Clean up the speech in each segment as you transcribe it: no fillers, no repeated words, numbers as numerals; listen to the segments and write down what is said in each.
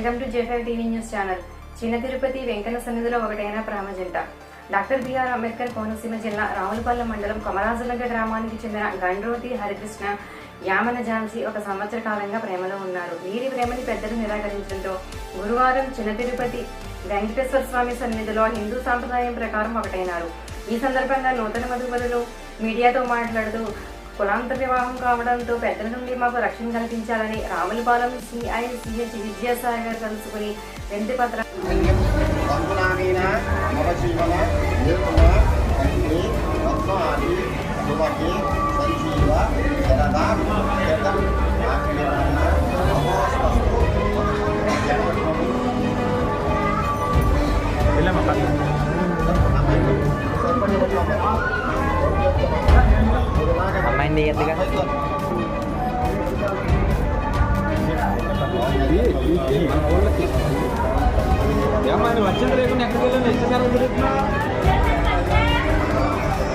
Welcome to J5 TV news channel. చిన్న తిరుపతి వెంకన్న సన్నిధిలో ఒకటైన ప్రేమజంట. డాక్టర్ బిఆర్ అంబేద్కర్ కోనసీమ జిల్లా రావులపల్లి మండలం కొమరాజులంక గ్రామానికి చెందిన గండ్రోతి హరికృష్ణ యామన ఝాన్సీ ఒక సంవత్సర కాలంగా ప్రేమలో ఉన్నారు. వీరి ప్రేమని పెద్దలు నిరాకరించడంతో గురువారం చిన్న తిరుపతి వెంకటేశ్వర స్వామి సన్నిధిలో హిందూ సాంప్రదాయం ప్రకారం ఒకటైనారు. ఈ సందర్భంగా నూతన వధువరులు మీడియాతో మాట్లాడుతూ కులాంతర వివాహం కావడంతో పెద్దల నుండి మాకు రక్షణ కల్పించాలని రావులపాలెం CICH విద్యాసాగర్ కలుసుకుని వినతి పత్రం అమ్మాయింది ఎద్దుగా ఏమైనా వచ్చింది లేకుండా ఎక్కడికి వెళ్ళి ఇష్టకారం తిరుగుతున్నా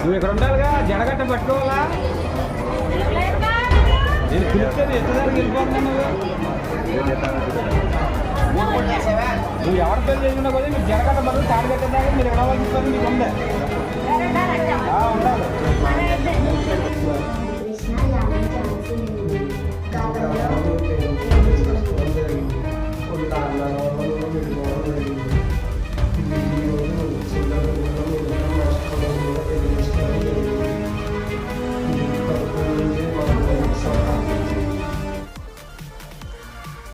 నువ్వు ఇక్కడ ఉండాలిగా జడగట్ట పట్టుకోవాలా నేను పిలిస్తే ఇష్టదానికి వెళ్ళిపోతున్నా నువ్వు ఎవరి పేరు చేసుకున్నా కూడా మీరు జడగట్ట పట్టుకుని తాడు కట్టేదాకా మీరు ఇవ్వాలని మీకు ఉందా ఉండాలి.